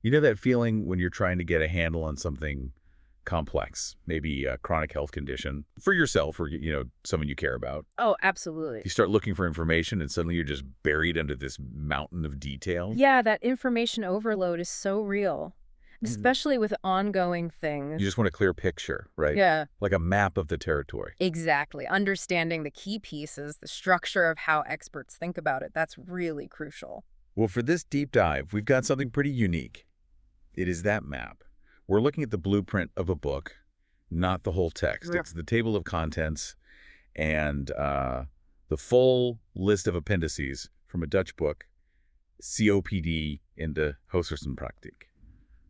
You know that feeling when you're trying to get a handle on something complex, maybe a chronic health condition for yourself or, someone you care about. Oh, absolutely. You start looking for information and suddenly you're just buried under this mountain of detail. Yeah, that information overload is so real, Mhm. especially with ongoing You things. just want a clear picture, right? Yeah, Like a map of the territory. exactly. Understanding the key pieces, the structure of how experts think about it, that's really crucial. Well, for this deep dive, we've got something pretty unique. It is that map. We're looking at the blueprint of a book, not the whole text. Yeah. It's the table of contents and the full list of appendices from a Dutch book, COPD in de Huisartsenpraktijk,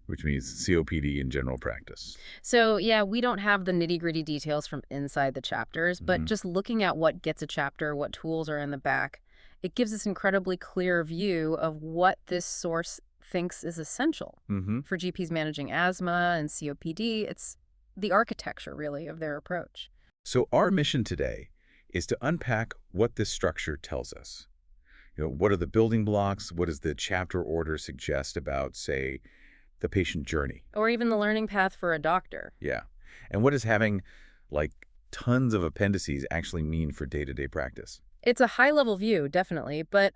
which means COPD in general practice. So, yeah, we don't have the nitty-gritty details from inside the chapters, but Hmm. just looking at what gets a chapter, what tools are in the back, it gives us incredibly clear view of what this source thinks is essential. Hmm. For GPs managing asthma and COPD, it's the architecture, really, of their approach. So our mission today is to unpack what this structure tells us. What are the building blocks? What does the chapter order suggest about, say, the patient journey? Or even the learning path for a doctor. Yeah. And what does having, like, tons of appendices actually mean for day-to-day practice? It's a high-level view, definitely, but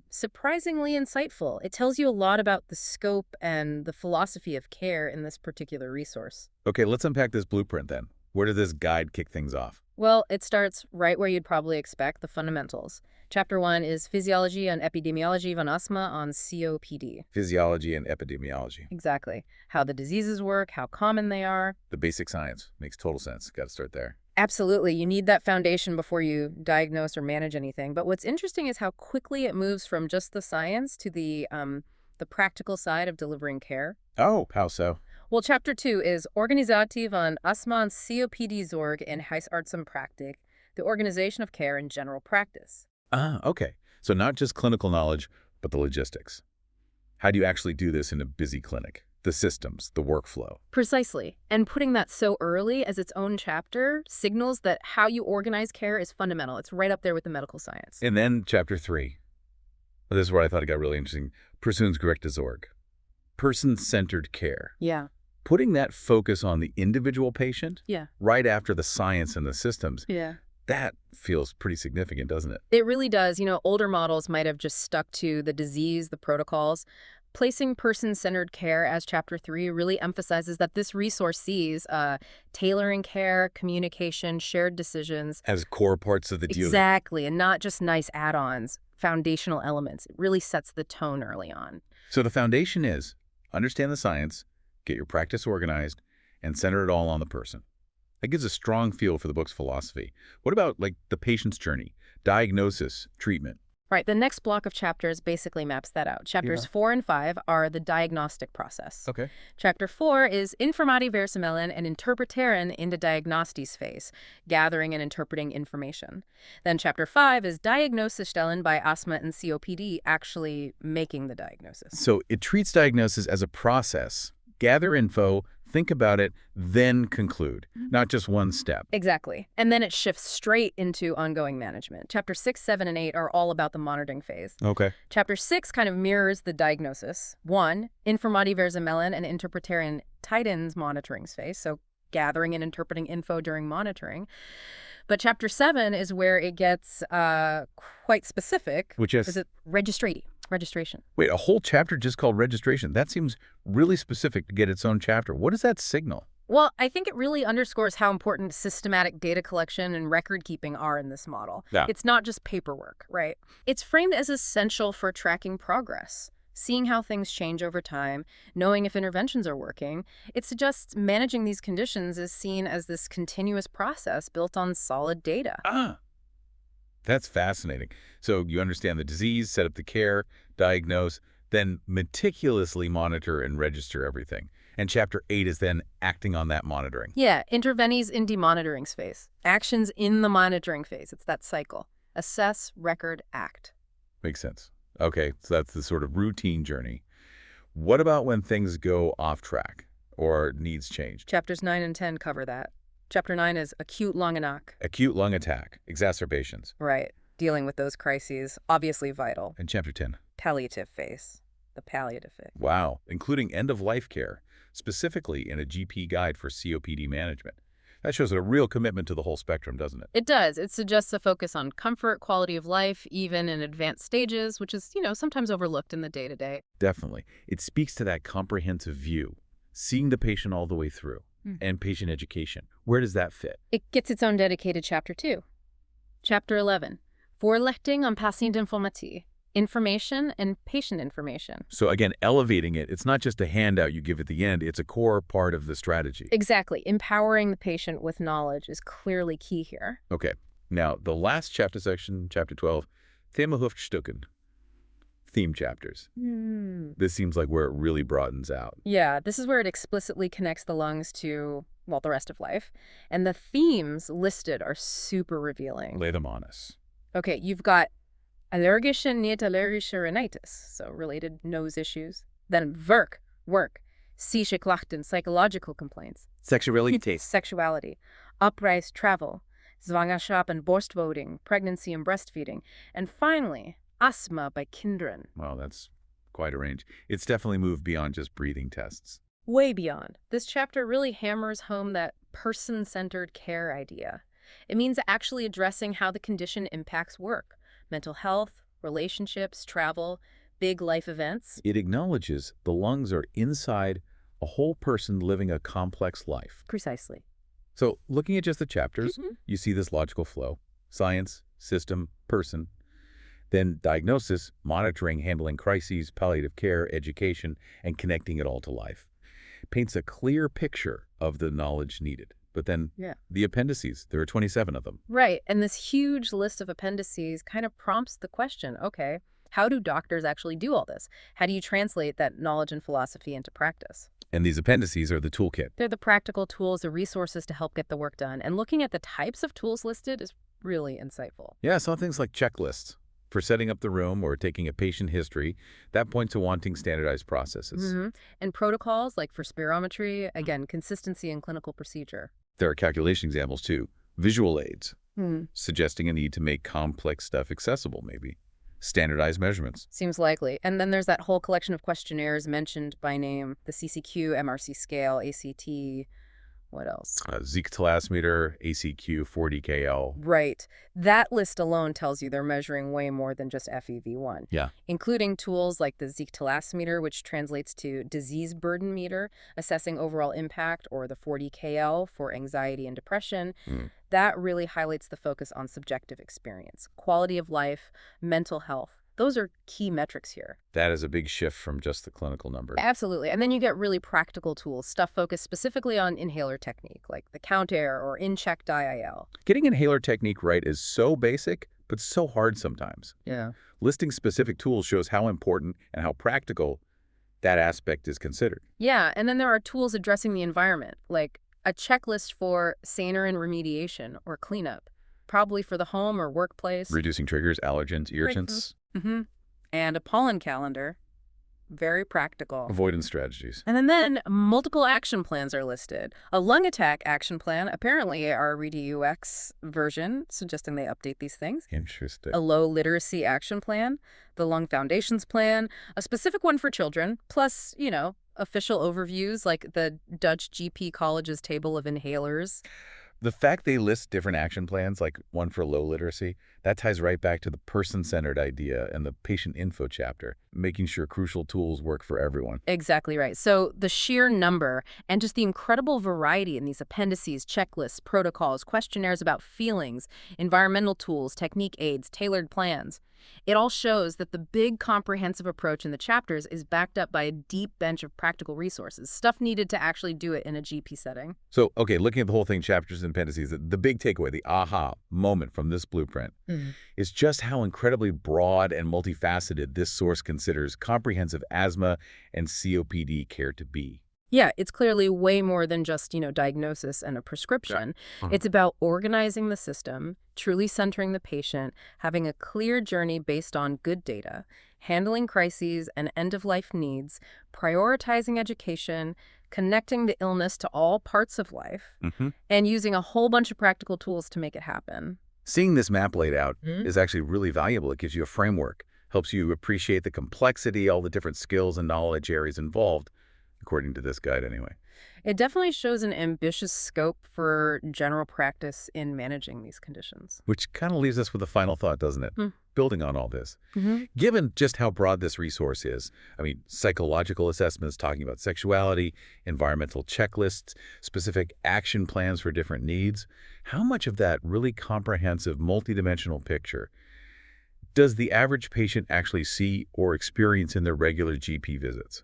surprisingly insightful. It tells you a lot about the scope and the philosophy of care in this particular resource. Okay, let's unpack this blueprint then. Where does this guide kick things off? Well, it starts right where you'd probably expect, the fundamentals. Chapter 1 is Physiology and Epidemiology von Asthma on COPD. Physiology and epidemiology. Exactly. How the diseases work, how common they are. The basic science. Makes total sense. Got to start there. Absolutely. You need that foundation before you diagnose or manage anything. But what's interesting is how quickly it moves from just the science to the practical side of delivering care. Oh, how so? Well, chapter 2 is Organisatie van Astma en COPD-zorg in huisartsenpraktijk, the organization of care in general practice. Ah, okay. So not just clinical knowledge, but the logistics. How do you actually do this in a busy clinic? The systems, the workflow. Precisely. And putting that so early as its own chapter signals that how you organize care is fundamental. It's right up there with the medical science. And then chapter 3. Well, this is where I thought it got really interesting. Persoonsgerichte zorg. Person-centered care. Yeah. Putting that focus on the individual patient Yeah. right after the science and the systems, Yeah. that feels pretty significant, doesn't it? It really does. Older models might have just stuck to the disease, the protocols. Placing person-centered care as Chapter 3 really emphasizes that this resource sees tailoring care, communication, shared decisions. As core parts of the deal. Exactly, and not just nice add-ons, foundational elements. It really sets the tone early on. So the foundation is understand the science, get your practice organized, and center it all on the person. That gives a strong feel for the book's philosophy. What about, like, the patient's journey, diagnosis, treatment? Right, the next block of chapters basically maps that out. Chapters Yeah. 4 and 5 are the diagnostic process. Okay. Chapter 4 is Informatie verzamelen en interpreteren in de diagnostisch phase, gathering and interpreting information. Then Chapter 5 is diagnosis stellen by asthma and COPD, actually making the diagnosis. So it treats diagnosis as a process. Gather info, think about it, then conclude, not just one step. Exactly. And then it shifts straight into ongoing management. Chapter 6, 7, and 8 are all about the monitoring phase. Okay. Chapter 6 kind of mirrors the diagnosis. 1, Informatie verzamelen en interpreteren tijdens moniteringsphase, so gathering and interpreting info during monitoring. But Chapter 7 is where it gets quite specific. Which is? Is it registration? Wait, a whole chapter just called registration. That seems really specific to get its own chapter. What does that signal? Well, I think it really underscores how important systematic data collection and record keeping are in this model. Yeah. It's not just paperwork, right? It's framed as essential for tracking progress, seeing how things change over time, knowing if interventions are working. It suggests managing these conditions is seen as this continuous process built on solid data. Ah, that's fascinating. So you understand the disease, set up the care, diagnose, then meticulously monitor and register everything. And Chapter 8 is then acting on that monitoring. Yeah, intervenes in demonitoring phase. Actions in the monitoring phase. It's that cycle. Assess, record, act. Makes sense. Okay, so that's the sort of routine journey. What about when things go off track or needs change? Chapters 9 and 10 cover that. Chapter 9 is acute longenak. Acute lung attack, exacerbations. Right. Dealing with those crises, obviously vital. And Chapter 10. Palliative phase. The the palliative phase. Wow, including end-of-life care, specifically in a GP guide for COPD management. That shows a real commitment to the whole spectrum, doesn't it? It does. It suggests a focus on comfort, quality of life, even in advanced stages, which is, sometimes overlooked in the day-to-day. Definitely. It speaks to that comprehensive view, seeing the patient all the way through, and patient education. Where does that fit? It gets its own dedicated chapter, too. Chapter 11, Voorlichting om patiëntinformatie, information and patient information. So again, elevating it, it's not just a handout you give at the end, it's a core part of the strategy. Exactly. Empowering the patient with knowledge is clearly key here. Okay. Now, the last chapter section, chapter 12, Themahoofdstukken, theme chapters. This seems like where it really broadens out. Yeah, this is where it explicitly connects the lungs to, well, the rest of life. And the themes listed are super revealing. Lay them on us. Okay, you've got allergische and niet-allergische rhinitis, so related nose issues. Then work, psychische klachten, psychological complaints. Sexuality, uprise, travel, zwangerschap and borstvoeding, pregnancy and breastfeeding. And finally, asthma by kinderen. Wow, that's quite a range. It's definitely moved beyond just breathing tests. Way beyond. This chapter really hammers home that person-centered care idea. It means actually addressing how the condition impacts work, mental health, relationships, travel, big life events. It acknowledges the lungs are inside a whole person living a complex life. Precisely. So looking at just the chapters, you see this logical flow. Science, system, person. Then diagnosis, monitoring, handling crises, palliative care, education, and connecting it all to life. Paints a clear picture of the knowledge needed. But then the appendices, there are 27 of them. Right, and this huge list of appendices kind of prompts the question, okay, how do doctors actually do all this? How do you translate that knowledge and philosophy into practice? And these appendices are the toolkit. They're the practical tools, the resources to help get the work done. And looking at the types of tools listed is really insightful. Yeah, some things like checklists for setting up the room or taking a patient history, that points to wanting standardized processes. And protocols, like for spirometry, again, consistency in clinical procedure. There are calculation examples, too. Visual aids, suggesting a need to make complex stuff accessible, maybe. Standardized measurements. Seems likely. And then there's that whole collection of questionnaires mentioned by name, the CCQ, MRC scale, ACT, what else? Zeek-Thalasmeter, ACQ, 40KL. Right. That list alone tells you they're measuring way more than just FEV1. Yeah. Including tools like the Zeek-Thalasmeter, which translates to disease burden meter, assessing overall impact, or the 40KL for anxiety and depression. That really highlights the focus on subjective experience, quality of life, mental health. Those are key metrics here. That is a big shift from just the clinical number. Absolutely. And then you get really practical tools, stuff focused specifically on inhaler technique, like the count air or in-check DIL. Getting inhaler technique right is so basic, but so hard sometimes. Yeah. Listing specific tools shows how important and how practical that aspect is considered. Yeah, and then there are tools addressing the environment, like a checklist for saline remediation or cleanup, probably for the home or workplace. Reducing triggers, allergens, irritants. And a pollen calendar. Very practical. Avoidance strategies. And then multiple action plans are listed. A lung attack action plan, apparently our ReadyUX version, suggesting they update these things. Interesting. A low literacy action plan, the Lung Foundation's plan, a specific one for children, plus, official overviews like the Dutch GP College's table of inhalers. The fact they list different action plans, like one for low literacy, that ties right back to the person-centered idea and the patient info chapter, making sure crucial tools work for everyone. Exactly right. So the sheer number and just the incredible variety in these appendices, checklists, protocols, questionnaires about feelings, environmental tools, technique aids, tailored plans. It all shows that the big comprehensive approach in the chapters is backed up by a deep bench of practical resources, stuff needed to actually do it in a GP setting. So, okay, looking at the whole thing, chapters and appendices, the big takeaway, the aha moment from this blueprint is just how incredibly broad and multifaceted this source considers comprehensive asthma and COPD care to be. Yeah, it's clearly way more than just, diagnosis and a prescription. It's about organizing the system, truly centering the patient, having a clear journey based on good data, handling crises and end-of-life needs, prioritizing education, connecting the illness to all parts of life, and using a whole bunch of practical tools to make it happen. Seeing this map laid out is actually really valuable. It gives you a framework, helps you appreciate the complexity, all the different skills and knowledge areas involved, according to this guide anyway. It definitely shows an ambitious scope for general practice in managing these conditions. Which kind of leaves us with a final thought, doesn't it? Hmm. Building on all this. Mm-hmm. Given just how broad this resource is, I mean, psychological assessments talking about sexuality, environmental checklists, specific action plans for different needs, how much of that really comprehensive, multidimensional picture does the average patient actually see or experience in their regular GP visits?